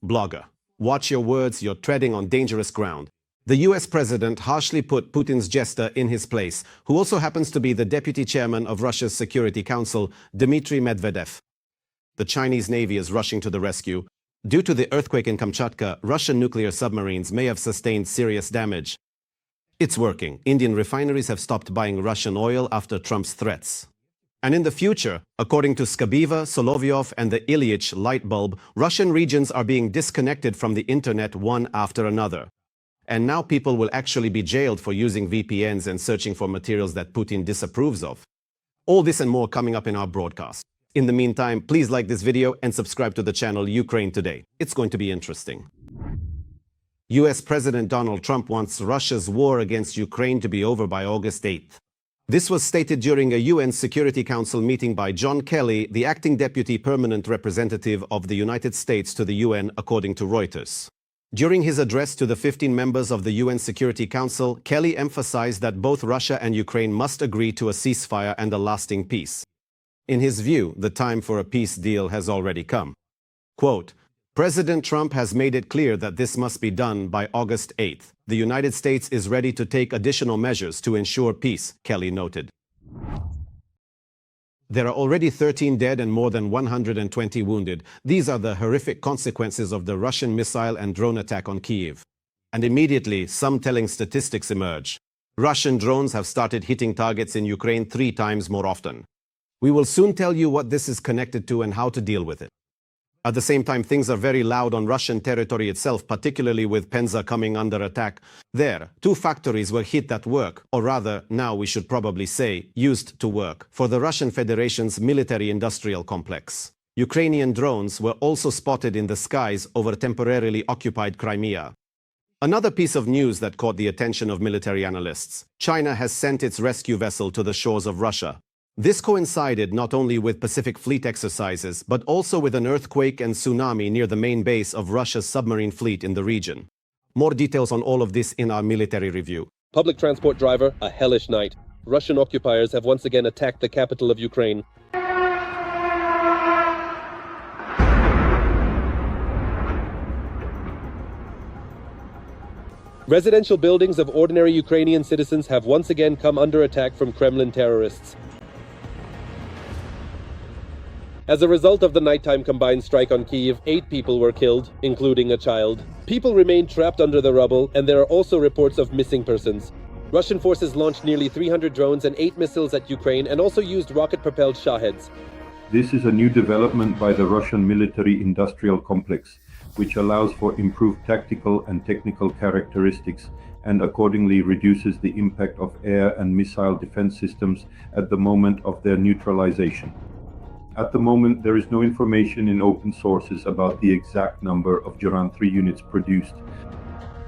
Blogger. Watch your words, you're treading on dangerous ground. The US president harshly put Putin's jester in his place, who also happens to be the deputy chairman of Russia's Security Council, Dmitry Medvedev. The Chinese Navy is rushing to the rescue. Due to the earthquake in Kamchatka, Russian nuclear submarines may have sustained serious damage. It's working. Indian refineries have stopped buying Russian oil after Trump's threats. And in the future, according to Skabiva, Solovyov, and the Ilyich light bulb, Russian regions are being disconnected from the internet one after another. And now people will actually be jailed for using VPNs and searching for materials that Putin disapproves of. All this and more coming up in our broadcast. In the meantime, please like this video and subscribe to the channel Ukraine Today. It's going to be interesting. US President Donald Trump wants Russia's war against Ukraine to be over by August 8th. This was stated during a UN Security Council meeting by John Kelly, the acting deputy permanent representative of the United States to the UN, according to Reuters. During his address to the 15 members of the UN Security Council, Kelly emphasized that both Russia and Ukraine must agree to a ceasefire and a lasting peace. In his view, the time for a peace deal has already come. Quote, President Trump has made it clear that this must be done by August 8th. The United States is ready to take additional measures to ensure peace, Kelly noted. There are already 13 dead and more than 120 wounded. These are the horrific consequences of the Russian missile and drone attack on Kyiv. And immediately, some telling statistics emerge. Russian drones have started hitting targets in Ukraine 3 times more often. We will soon tell you what this is connected to and how to deal with it. At the same time, things are very loud on Russian territory itself, particularly with Penza coming under attack. There, 2 factories were hit that work, or rather, now we should probably say, used to work, for the Russian Federation's military-industrial complex. Ukrainian drones were also spotted in the skies over temporarily occupied Crimea. Another piece of news that caught the attention of military analysts: China has sent its rescue vessel to the shores of Russia. This coincided not only with Pacific Fleet exercises, but also with an earthquake and tsunami near the main base of Russia's submarine fleet in the region. More details on all of this in our military review. Public transport driver, a hellish night. Russian occupiers have once again attacked the capital of Ukraine. Residential buildings of ordinary Ukrainian citizens have once again come under attack from Kremlin terrorists. As a result of the nighttime combined strike on Kyiv, 8 people were killed, including a child. People remain trapped under the rubble, and there are also reports of missing persons. Russian forces launched nearly 300 drones and 8 missiles at Ukraine and also used rocket-propelled Shaheds. This is a new development by the Russian military-industrial complex, which allows for improved tactical and technical characteristics and accordingly reduces the impact of air and missile defense systems at the moment of their neutralization. At the moment, there is no information in open sources about the exact number of Juran 3 units produced,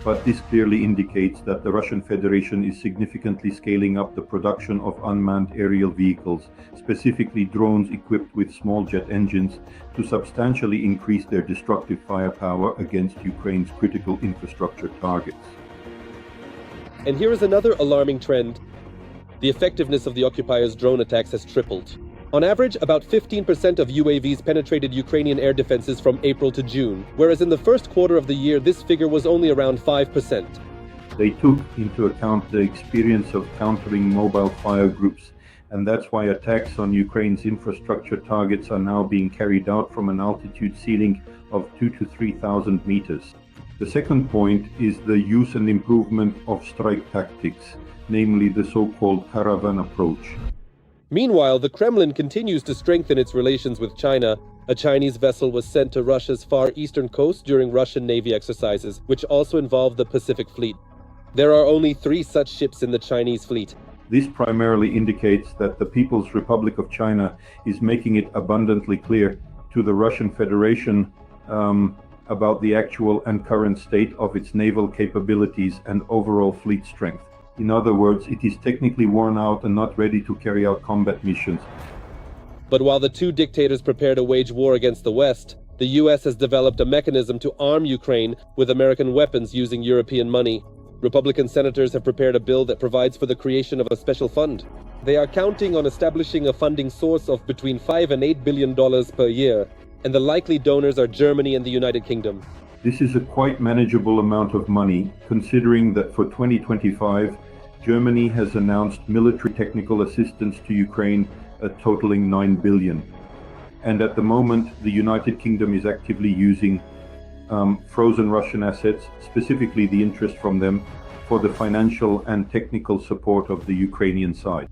but this clearly indicates that the Russian Federation is significantly scaling up the production of unmanned aerial vehicles, specifically drones equipped with small jet engines, to substantially increase their destructive firepower against Ukraine's critical infrastructure targets. And here is another alarming trend. The effectiveness of the occupiers' drone attacks has tripled. On average, about 15% of UAVs penetrated Ukrainian air defenses from April to June, whereas in the first quarter of the year, this figure was only around 5%. They took into account the experience of countering mobile fire groups, and that's why attacks on Ukraine's infrastructure targets are now being carried out from an altitude ceiling of 2,000 to 3,000 meters. The second point is the use and improvement of strike tactics, namely the so-called caravan approach. Meanwhile, the Kremlin continues to strengthen its relations with China. A Chinese vessel was sent to Russia's far eastern coast during Russian Navy exercises, which also involved the Pacific Fleet. There are only 3 such ships in the Chinese fleet. This primarily indicates that the People's Republic of China is making it abundantly clear to the Russian Federation about the actual and current state of its naval capabilities and overall fleet strength. In other words, it is technically worn out and not ready to carry out combat missions. But while the 2 dictators prepare to wage war against the West, the US has developed a mechanism to arm Ukraine with American weapons using European money. Republican senators have prepared a bill that provides for the creation of a special fund. They are counting on establishing a funding source of between $5 and $8 billion per year, and the likely donors are Germany and the United Kingdom. This is a quite manageable amount of money, considering that for 2025, Germany has announced military technical assistance to Ukraine totaling 9 billion. And at the moment, the United Kingdom is actively using frozen Russian assets, specifically the interest from them, for the financial and technical support of the Ukrainian side.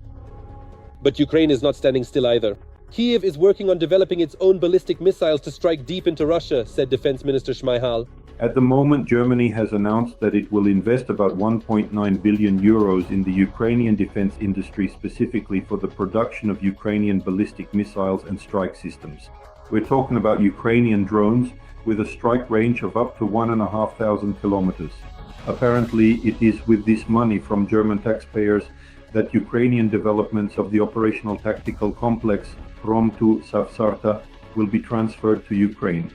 But Ukraine is not standing still either. Kyiv is working on developing its own ballistic missiles to strike deep into Russia, said Defense Minister Shmyhal. At the moment, Germany has announced that it will invest about 1.9 billion euros in the Ukrainian defense industry, specifically for the production of Ukrainian ballistic missiles and strike systems. We're talking about Ukrainian drones with a strike range of up to 1,500 kilometers. Apparently, it is with this money from German taxpayers that Ukrainian developments of the operational tactical complex Prom to Savsarta will be transferred to Ukraine.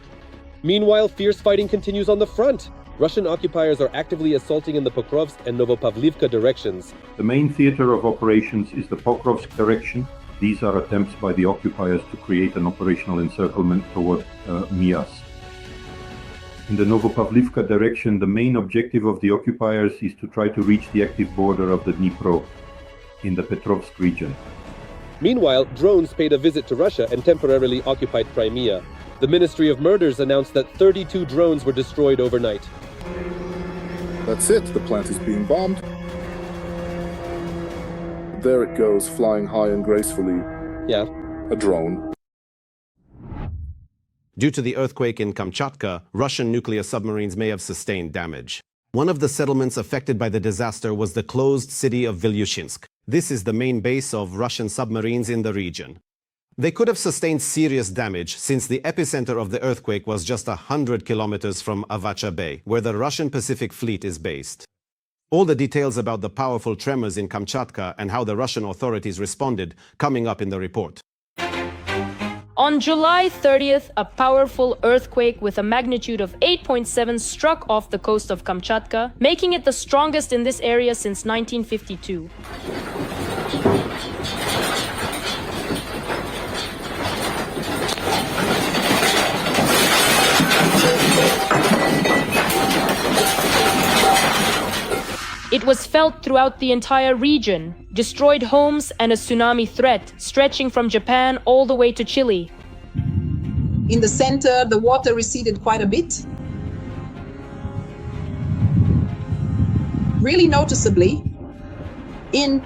Meanwhile, fierce fighting continues on the front. Russian occupiers are actively assaulting in the Pokrovsk and Novopavlivka directions. The main theater of operations is the Pokrovsk direction. These are attempts by the occupiers to create an operational encirclement toward Mias. In the Novopavlivka direction, the main objective of the occupiers is to try to reach the active border of the Dnipro in the Petrovsk region. Meanwhile, drones paid a visit to Russia and temporarily occupied Crimea. The Ministry of Murders announced that 32 drones were destroyed overnight. That's it, the plant is being bombed. There it goes, flying high and gracefully. Yeah. A drone. Due to the earthquake in Kamchatka, Russian nuclear submarines may have sustained damage. One of the settlements affected by the disaster was the closed city of Vilyushinsk. This is the main base of Russian submarines in the region. They could have sustained serious damage since the epicenter of the earthquake was just 100 kilometers from Avacha Bay, where the Russian Pacific Fleet is based. All the details about the powerful tremors in Kamchatka and how the Russian authorities responded coming up in the report. On July 30th, a powerful earthquake with a magnitude of 8.7 struck off the coast of Kamchatka, making it the strongest in this area since 1952. It was felt throughout the entire region, destroyed homes and a tsunami threat stretching from Japan all the way to Chile. In the center, the water receded quite a bit. Really noticeably, in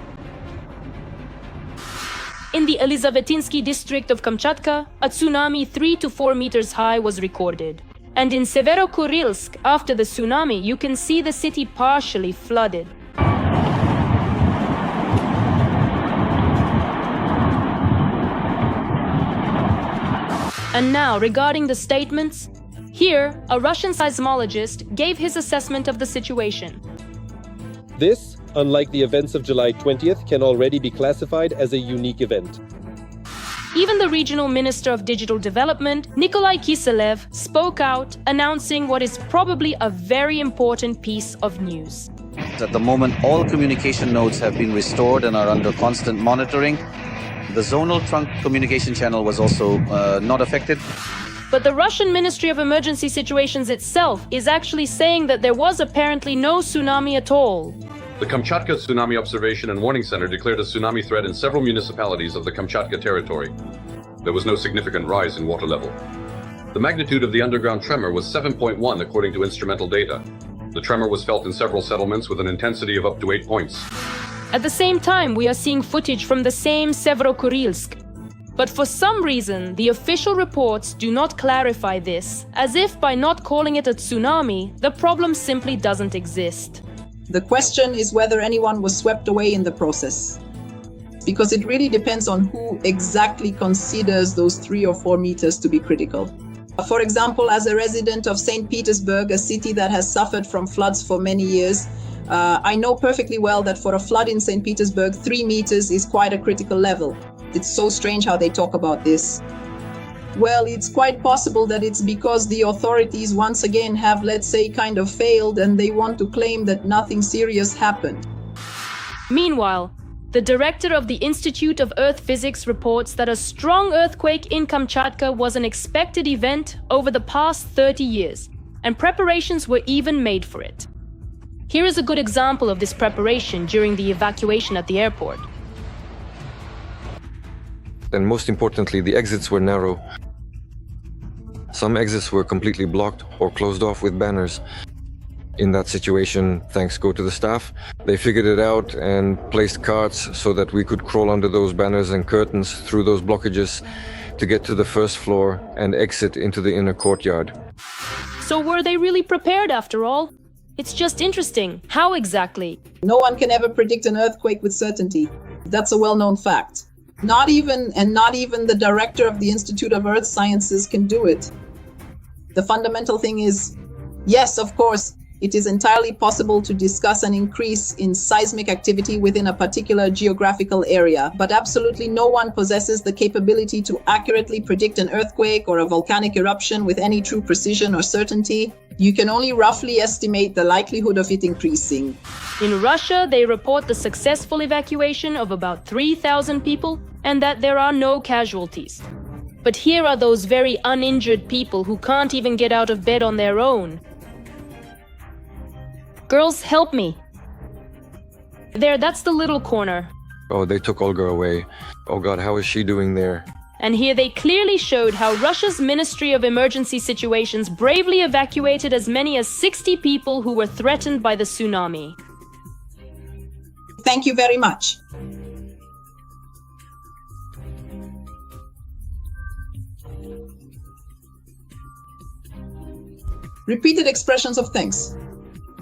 the Elizavetinsky district of Kamchatka, a tsunami 3 to 4 meters high was recorded. And in Severokurilsk, after the tsunami, you can see the city partially flooded. And now, regarding the statements, here, a Russian seismologist gave his assessment of the situation. This, unlike the events of July 20th, can already be classified as a unique event. Even the regional minister of digital development, Nikolai Kiselev, spoke out, announcing what is probably a very important piece of news. At the moment, all communication nodes have been restored and are under constant monitoring. The zonal trunk communication channel was also not affected. But the Russian Ministry of Emergency Situations itself is actually saying that there was apparently no tsunami at all. The Kamchatka Tsunami Observation and Warning Center declared a tsunami threat in several municipalities of the Kamchatka territory. There was no significant rise in water level. The magnitude of the underground tremor was 7.1 according to instrumental data. The tremor was felt in several settlements with an intensity of up to 8 points. At the same time, we are seeing footage from the same Severokurilsk. But for some reason, the official reports do not clarify this, as if by not calling it a tsunami, the problem simply doesn't exist. The question is whether anyone was swept away in the process, because it really depends on who exactly considers those 3 or 4 meters to be critical. For example, as a resident of St. Petersburg, a city that has suffered from floods for many years, I know perfectly well that for a flood in St. Petersburg, 3 meters is quite a critical level. It's so strange how they talk about this. Well, it's quite possible that it's because the authorities once again have, let's say, kind of failed and they want to claim that nothing serious happened. Meanwhile, the director of the Institute of Earth Physics reports that a strong earthquake in Kamchatka was an expected event over the past 30 years, and preparations were even made for it. Here is a good example of this preparation during the evacuation at the airport. And most importantly, the exits were narrow. Some exits were completely blocked or closed off with banners. In that situation, thanks go to the staff. They figured it out and placed carts so that we could crawl under those banners and curtains through those blockages to get to the first floor and exit into the inner courtyard. So were they really prepared after all? It's just interesting. How exactly? No one can ever predict an earthquake with certainty. That's a well-known fact. Not even the director of the Institute of Earth Sciences can do it. The fundamental thing is, yes, of course, it is entirely possible to discuss an increase in seismic activity within a particular geographical area, but absolutely no one possesses the capability to accurately predict an earthquake or a volcanic eruption with any true precision or certainty. You can only roughly estimate the likelihood of it increasing. In Russia, they report the successful evacuation of about 3,000 people and that there are no casualties. But here are those very uninjured people who can't even get out of bed on their own. Girls, help me. There, that's the little corner. Oh, they took Olga away. Oh God, how is she doing there? And here they clearly showed how Russia's Ministry of Emergency Situations bravely evacuated as many as 60 people who were threatened by the tsunami. Thank you very much. Repeated expressions of thanks.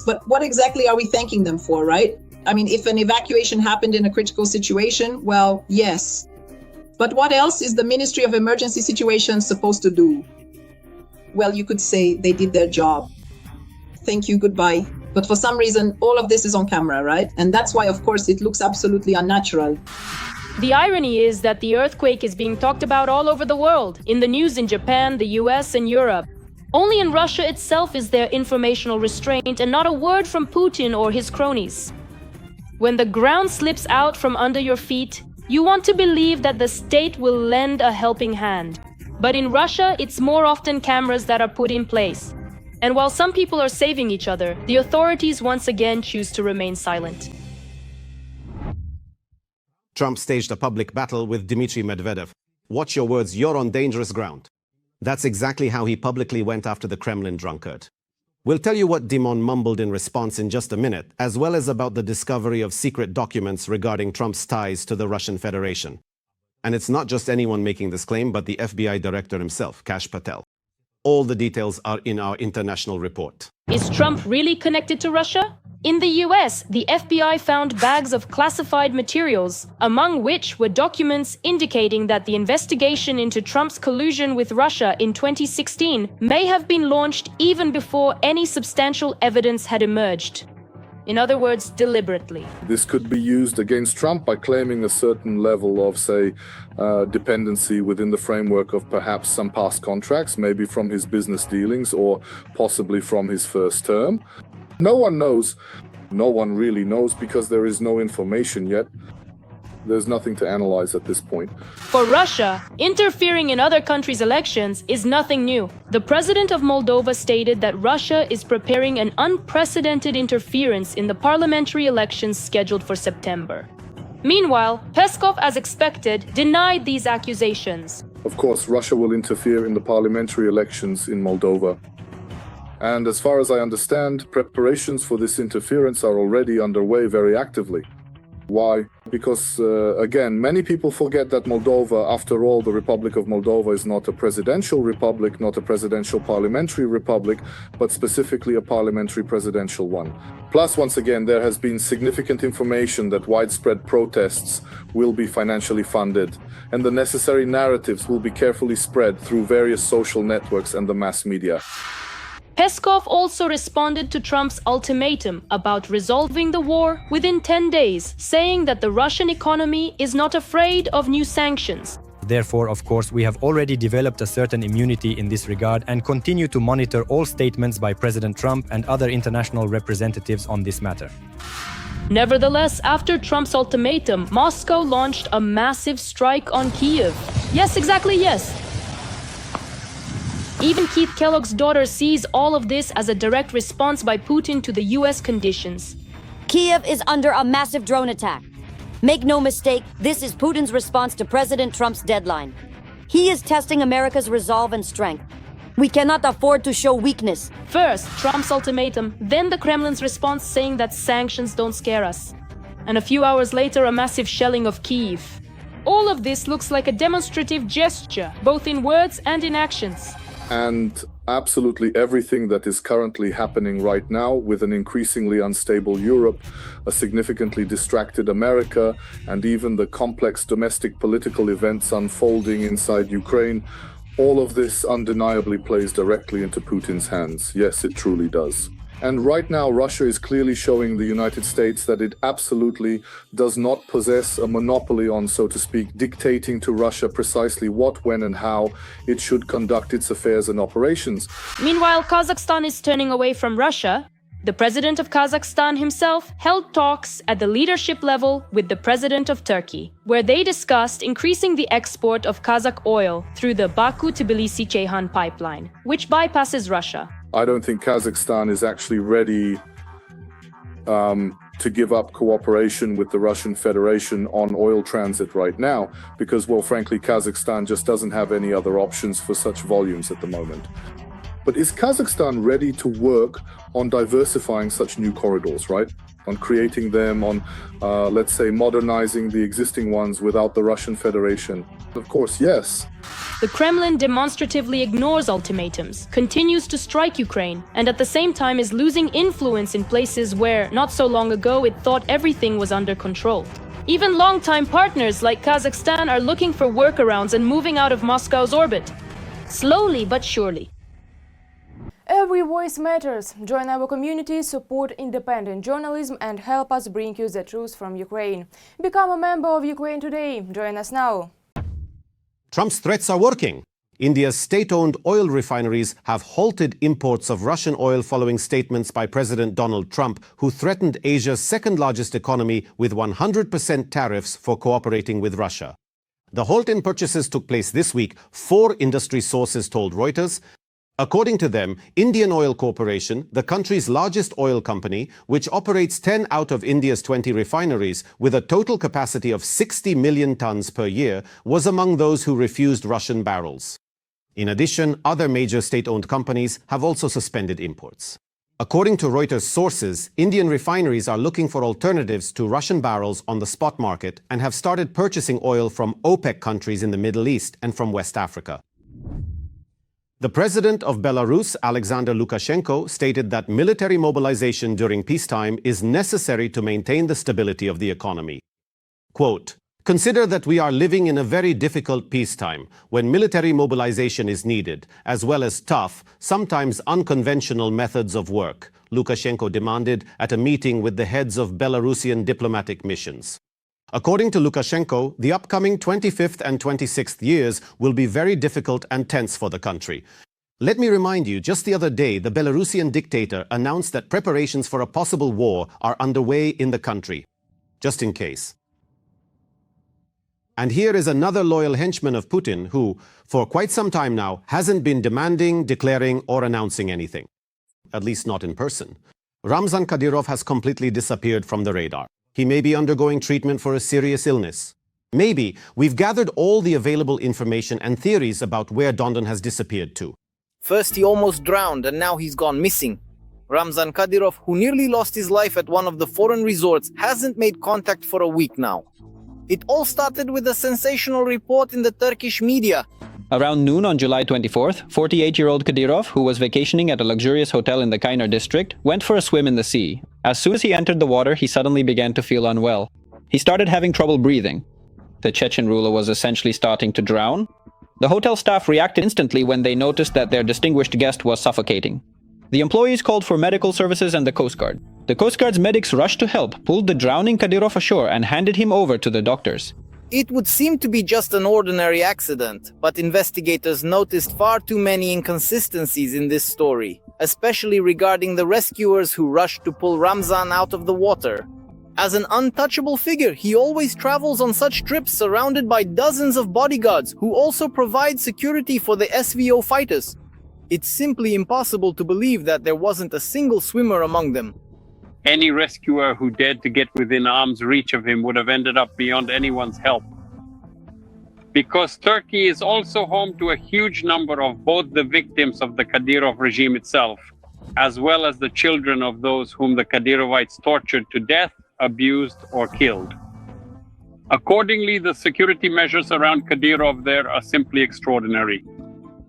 But what exactly are we thanking them for, right? I mean, if an evacuation happened in a critical situation, well, yes. But what else is the Ministry of Emergency Situations supposed to do? Well, you could say they did their job. Thank you, goodbye. But for some reason, all of this is on camera, right? And that's why, of course, it looks absolutely unnatural. The irony is that the earthquake is being talked about all over the world, in the news in Japan, the US, and Europe. Only in Russia itself is there informational restraint and not a word from Putin or his cronies. When the ground slips out from under your feet, you want to believe that the state will lend a helping hand. But in Russia, it's more often cameras that are put in place. And while some people are saving each other, the authorities once again choose to remain silent. Trump staged a public battle with Dmitry Medvedev. Watch your words, you're on dangerous ground. That's exactly how he publicly went after the Kremlin drunkard. We'll tell you what Dimon mumbled in response in just a minute, as well as about the discovery of secret documents regarding Trump's ties to the Russian Federation. And it's not just anyone making this claim, but the FBI director himself, Kash Patel. All the details are in our international report. Is Trump really connected to Russia? In the US, the FBI found bags of classified materials, among which were documents indicating that the investigation into Trump's collusion with Russia in 2016 may have been launched even before any substantial evidence had emerged. In other words, deliberately. This could be used against Trump by claiming a certain level of, say, dependency within the framework of perhaps some past contracts, maybe from his business dealings or possibly from his first term. No one knows. No one really knows because there is no information yet. There's nothing to analyze at this point. For Russia, interfering in other countries' elections is nothing new. The president of Moldova stated that Russia is preparing an unprecedented interference in the parliamentary elections scheduled for September. Meanwhile, Peskov, as expected, denied these accusations. Of course, Russia will interfere in the parliamentary elections in Moldova. And as far as I understand, preparations for this interference are already underway very actively. Why? Because, again, many people forget that Moldova, after all, the Republic of Moldova is not a presidential republic, not a presidential parliamentary republic, but specifically a parliamentary presidential one. Plus, once again, there has been significant information that widespread protests will be financially funded, and the necessary narratives will be carefully spread through various social networks and the mass media. Peskov also responded to Trump's ultimatum about resolving the war within 10 days, saying that the Russian economy is not afraid of new sanctions. Therefore, of course, we have already developed a certain immunity in this regard and continue to monitor all statements by President Trump and other international representatives on this matter. Nevertheless, after Trump's ultimatum, Moscow launched a massive strike on Kyiv. Yes, exactly, yes. Even Keith Kellogg's daughter sees all of this as a direct response by Putin to the US conditions. Kiev is under a massive drone attack. Make no mistake, this is Putin's response to President Trump's deadline. He is testing America's resolve and strength. We cannot afford to show weakness. First, Trump's ultimatum, then the Kremlin's response saying that sanctions don't scare us. And a few hours later, a massive shelling of Kyiv. All of this looks like a demonstrative gesture, both in words and in actions. And absolutely everything that is currently happening right now, with an increasingly unstable Europe, a significantly distracted America, and even the complex domestic political events unfolding inside Ukraine, all of this undeniably plays directly into Putin's hands. Yes, it truly does. And right now, Russia is clearly showing the United States that it absolutely does not possess a monopoly on, so to speak, dictating to Russia precisely what, when, and how it should conduct its affairs and operations. Meanwhile, Kazakhstan is turning away from Russia. The president of Kazakhstan himself held talks at the leadership level with the president of Turkey, where they discussed increasing the export of Kazakh oil through the Baku-Tbilisi-Ceyhan pipeline, which bypasses Russia. I don't think Kazakhstan is actually ready to give up cooperation with the Russian Federation on oil transit right now, because, well, frankly, Kazakhstan just doesn't have any other options for such volumes at the moment. But is Kazakhstan ready to work on diversifying such new corridors, right? On creating them, on, let's say, modernizing the existing ones without the Russian Federation? Of course, yes. The Kremlin demonstratively ignores ultimatums, continues to strike Ukraine, and at the same time is losing influence in places where, not so long ago, it thought everything was under control. Even longtime partners like Kazakhstan are looking for workarounds and moving out of Moscow's orbit. Slowly but surely. Every voice matters. Join our community, support independent journalism and help us bring you the truth from Ukraine. Become a member of Ukraine Today. Join us now. Trump's threats are working. India's state-owned oil refineries have halted imports of Russian oil following statements by President Donald Trump, who threatened Asia's second-largest economy with 100% tariffs for cooperating with Russia. The halt in purchases took place this week, 4 industry sources told Reuters. According to them, Indian Oil Corporation, the country's largest oil company, which operates 10 out of India's 20 refineries with a total capacity of 60 million tons per year, was among those who refused Russian barrels. In addition, other major state-owned companies have also suspended imports. According to Reuters sources, Indian refineries are looking for alternatives to Russian barrels on the spot market and have started purchasing oil from OPEC countries in the Middle East and from West Africa. The president of Belarus, Alexander Lukashenko, stated that military mobilization during peacetime is necessary to maintain the stability of the economy. Quote, "Consider that we are living in a very difficult peacetime, when military mobilization is needed, as well as tough, sometimes unconventional methods of work," Lukashenko demanded at a meeting with the heads of Belarusian diplomatic missions. According to Lukashenko, the upcoming 25th and 26th years will be very difficult and tense for the country. Let me remind you, just the other day, the Belarusian dictator announced that preparations for a possible war are underway in the country, just in case. And here is another loyal henchman of Putin who, for quite some time now, hasn't been demanding, declaring, or announcing anything. At least not in person. Ramzan Kadyrov has completely disappeared from the radar. He may be undergoing treatment for a serious illness. Maybe we've gathered all the available information and theories about where Dondon has disappeared to. First he almost drowned and now he's gone missing. Ramzan Kadyrov, who nearly lost his life at one of the foreign resorts, hasn't made contact for a week now. It all started with a sensational report in the Turkish media. Around noon on July 24th, 48-year-old Kadyrov, who was vacationing at a luxurious hotel in the Kaynar district, went for a swim in the sea. As soon as he entered the water, he suddenly began to feel unwell. He started having trouble breathing. The Chechen ruler was essentially starting to drown. The hotel staff reacted instantly when they noticed that their distinguished guest was suffocating. The employees called for medical services and the Coast Guard. The Coast Guard's medics rushed to help, pulled the drowning Kadyrov ashore, and handed him over to the doctors. It would seem to be just an ordinary accident, but investigators noticed far too many inconsistencies in this story, especially regarding the rescuers who rushed to pull Ramzan out of the water. As an untouchable figure, he always travels on such trips surrounded by dozens of bodyguards who also provide security for the SVO fighters. It's simply impossible to believe that there wasn't a single swimmer among them. Any rescuer who dared to get within arm's reach of him would have ended up beyond anyone's help. Because Turkey is also home to a huge number of both the victims of the Kadyrov regime itself, as well as the children of those whom the Kadyrovites tortured to death, abused, or killed. Accordingly, the security measures around Kadyrov there are simply extraordinary.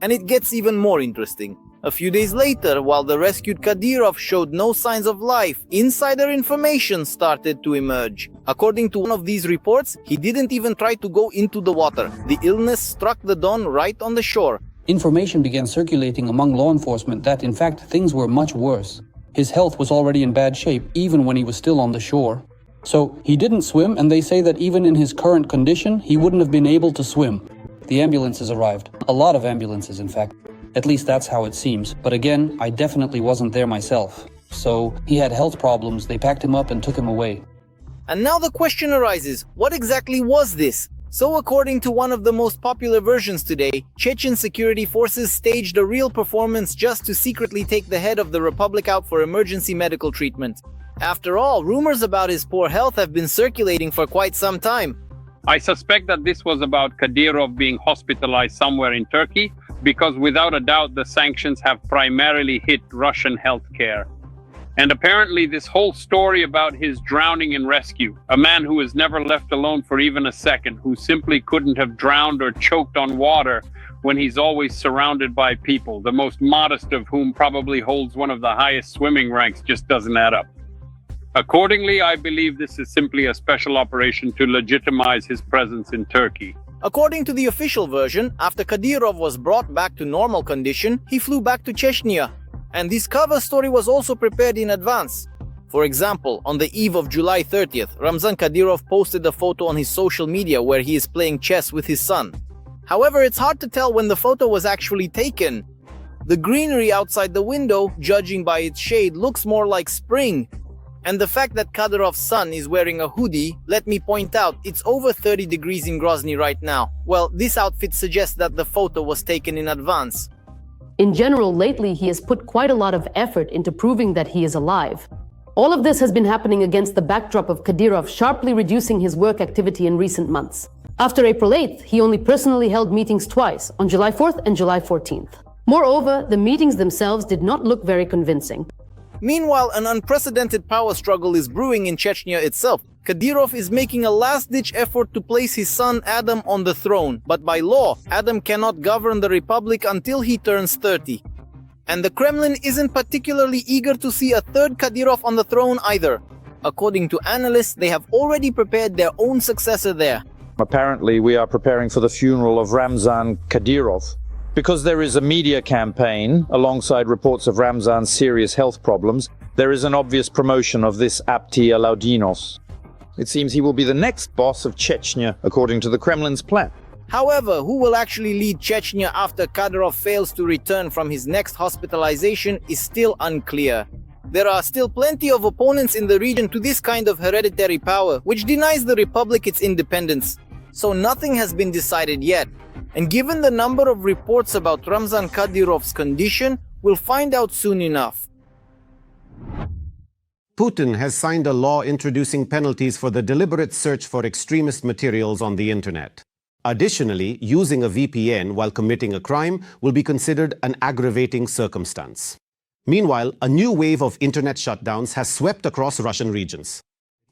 And it gets even more interesting. A few days later, while the rescued Kadyrov showed no signs of life, insider information started to emerge. According to one of these reports, he didn't even try to go into the water. The illness struck the Don right on the shore. Information began circulating among law enforcement that, in fact, things were much worse. His health was already in bad shape, even when he was still on the shore. So, he didn't swim, and they say that even in his current condition, he wouldn't have been able to swim. The ambulances arrived. A lot of ambulances, in fact. At least that's how it seems. But again, I definitely wasn't there myself. So, he had health problems, they packed him up and took him away. And now the question arises, what exactly was this? So according to one of the most popular versions today, Chechen security forces staged a real performance just to secretly take the head of the republic out for emergency medical treatment. After all, rumors about his poor health have been circulating for quite some time. I suspect that this was about Kadyrov being hospitalized somewhere in Turkey, because without a doubt the sanctions have primarily hit Russian healthcare. And apparently this whole story about his drowning and rescue, a man who was never left alone for even a second, who simply couldn't have drowned or choked on water when he's always surrounded by people, the most modest of whom probably holds one of the highest swimming ranks, just doesn't add up. Accordingly, I believe this is simply a special operation to legitimize his presence in Turkey. According to the official version, after Kadyrov was brought back to normal condition, he flew back to Chechnya. And this cover story was also prepared in advance. For example, on the eve of July 30th, Ramzan Kadyrov posted a photo on his social media where he is playing chess with his son. However, it's hard to tell when the photo was actually taken. The greenery outside the window, judging by its shade, looks more like spring. And the fact that Kadyrov's son is wearing a hoodie, let me point out, it's over 30 degrees in Grozny right now. Well, this outfit suggests that the photo was taken in advance. In general, lately he has put quite a lot of effort into proving that he is alive. All of this has been happening against the backdrop of Kadyrov sharply reducing his work activity in recent months. After April 8th, he only personally held meetings twice, on July 4th and July 14th. Moreover, the meetings themselves did not look very convincing. Meanwhile, an unprecedented power struggle is brewing in Chechnya itself. Kadyrov is making a last-ditch effort to place his son Adam on the throne, but by law, Adam cannot govern the republic until he turns 30. And the Kremlin isn't particularly eager to see a third Kadyrov on the throne either. According to analysts, they have already prepared their own successor there. Apparently, we are preparing for the funeral of Ramzan Kadyrov. Because there is a media campaign, alongside reports of Ramzan's serious health problems, there is an obvious promotion of this Apti Alaudinos. It seems he will be the next boss of Chechnya, according to the Kremlin's plan. However, who will actually lead Chechnya after Kadyrov fails to return from his next hospitalization is still unclear. There are still plenty of opponents in the region to this kind of hereditary power, which denies the republic its independence. So nothing has been decided yet. And given the number of reports about Ramzan Kadyrov's condition, we'll find out soon enough. Putin has signed a law introducing penalties for the deliberate search for extremist materials on the internet. Additionally, using a VPN while committing a crime will be considered an aggravating circumstance. Meanwhile, a new wave of internet shutdowns has swept across Russian regions.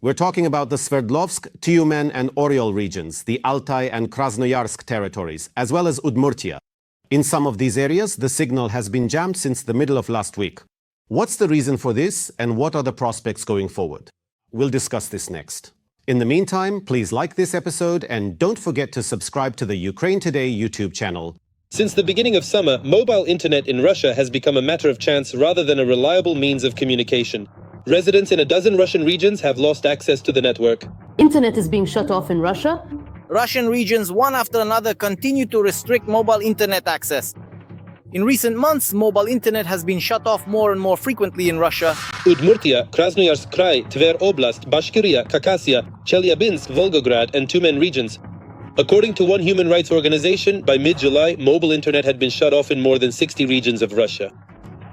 We're talking about the Sverdlovsk, Tyumen and Oryol regions, the Altai and Krasnoyarsk territories, as well as Udmurtia. In some of these areas, the signal has been jammed since the middle of last week. What's the reason for this, and what are the prospects going forward? We'll discuss this next. In the meantime, please like this episode and don't forget to subscribe to the Ukraine Today YouTube channel. Since the beginning of summer, mobile internet in Russia has become a matter of chance rather than a reliable means of communication. Residents in a dozen Russian regions have lost access to the network. Internet is being shut off in Russia. Russian regions, one after another, continue to restrict mobile internet access. In recent months, mobile internet has been shut off more and more frequently in Russia. Udmurtia, Krasnoyarsk Krai, Tver Oblast, Bashkiria, Khakassia, Chelyabinsk, Volgograd and Tyumen regions. According to one human rights organization, by mid-July, mobile internet had been shut off in more than 60 regions of Russia.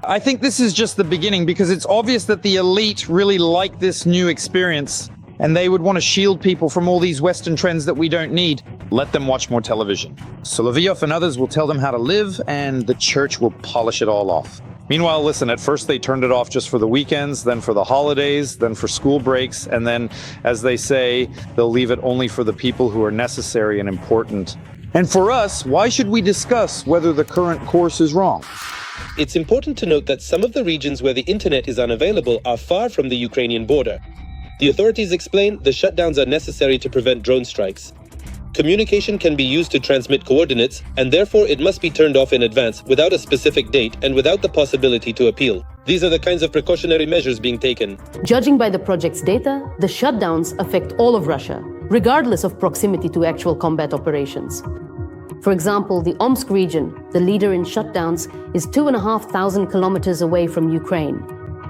I think this is just the beginning because it's obvious that the elite really like this new experience and they would want to shield people from all these Western trends that we don't need. Let them watch more television. Solovyov and others will tell them how to live and the church will polish it all off. Meanwhile, listen, at first they turned it off just for the weekends, then for the holidays, then for school breaks, and then, as they say, they'll leave it only for the people who are necessary and important. And for us, why should we discuss whether the current course is wrong? It's important to note that some of the regions where the internet is unavailable are far from the Ukrainian border. The authorities explain the shutdowns are necessary to prevent drone strikes. Communication can be used to transmit coordinates, and therefore it must be turned off in advance without a specific date and without the possibility to appeal. These are the kinds of precautionary measures being taken. Judging by the project's data, the shutdowns affect all of Russia, regardless of proximity to actual combat operations. For example, the Omsk region, the leader in shutdowns, is 2,500 kilometers away from Ukraine.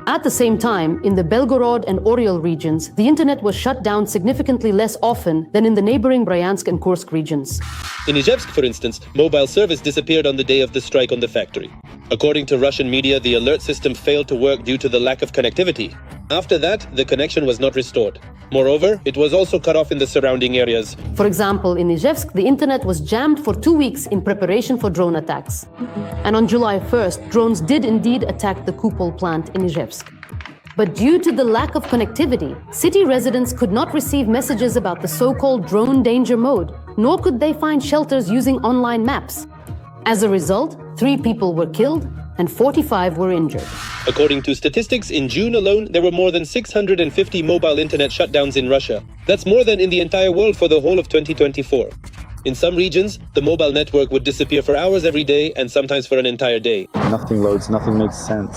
At the same time, in the Belgorod and Oryol regions, the internet was shut down significantly less often than in the neighboring Bryansk and Kursk regions. In Izhevsk, for instance, mobile service disappeared on the day of the strike on the factory. According to Russian media, the alert system failed to work due to the lack of connectivity. After that, the connection was not restored. Moreover, it was also cut off in the surrounding areas. For example, in Izhevsk, the internet was jammed for 2 weeks in preparation for drone attacks. And on July 1st, drones did indeed attack the Kupol plant in Izhevsk. But due to the lack of connectivity, city residents could not receive messages about the so-called drone danger mode, nor could they find shelters using online maps. As a result, 3 people were killed and 45 were injured. According to statistics, in June alone, there were more than 650 mobile internet shutdowns in Russia. That's more than in the entire world for the whole of 2024. In some regions, the mobile network would disappear for hours every day and sometimes for an entire day. Nothing loads, nothing makes sense.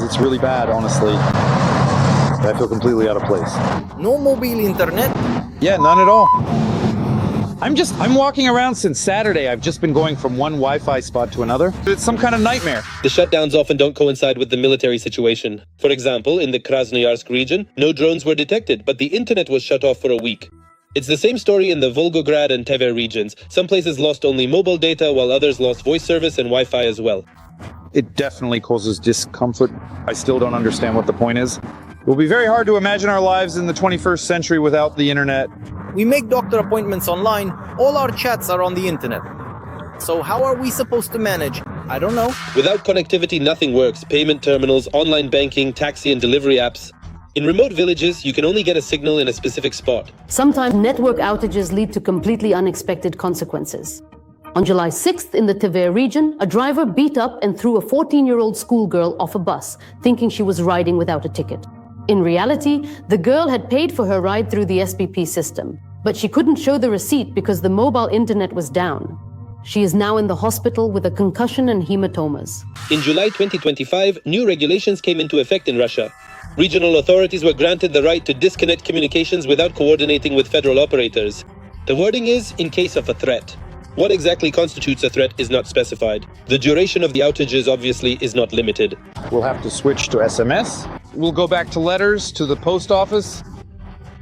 It's really bad, honestly. I feel completely out of place. No mobile internet? Yeah, none at all. I'm walking around since Saturday. I've just been going from one Wi-Fi spot to another. It's some kind of nightmare. The shutdowns often don't coincide with the military situation. For example, in the Krasnoyarsk region, no drones were detected, but the internet was shut off for a week. It's the same story in the Volgograd and Tver regions. Some places lost only mobile data, while others lost voice service and Wi-Fi as well. It definitely causes discomfort. I still don't understand what the point is. It will be very hard to imagine our lives in the 21st century without the internet. We make doctor appointments online. All our chats are on the internet. So how are we supposed to manage? I don't know. Without connectivity, nothing works. Payment terminals, online banking, taxi and delivery apps. In remote villages, you can only get a signal in a specific spot. Sometimes network outages lead to completely unexpected consequences. On July 6th, in the Tver region, a driver beat up and threw a 14-year-old schoolgirl off a bus, thinking she was riding without a ticket. In reality, the girl had paid for her ride through the SBP system, but she couldn't show the receipt because the mobile internet was down. She is now in the hospital with a concussion and hematomas. In July 2025, new regulations came into effect in Russia. Regional authorities were granted the right to disconnect communications without coordinating with federal operators. The wording is, in case of a threat. What exactly constitutes a threat is not specified. The duration of the outages obviously is not limited. We'll have to switch to SMS. We'll go back to letters, to the post office.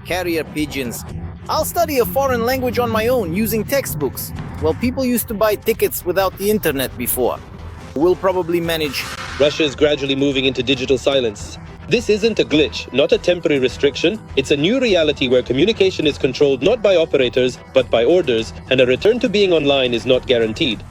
Carrier pigeons. I'll study a foreign language on my own using textbooks. Well, people used to buy tickets without the internet before. We'll probably manage. Russia is gradually moving into digital silence. This isn't a glitch, not a temporary restriction. It's a new reality where communication is controlled not by operators, but by orders, and a return to being online is not guaranteed.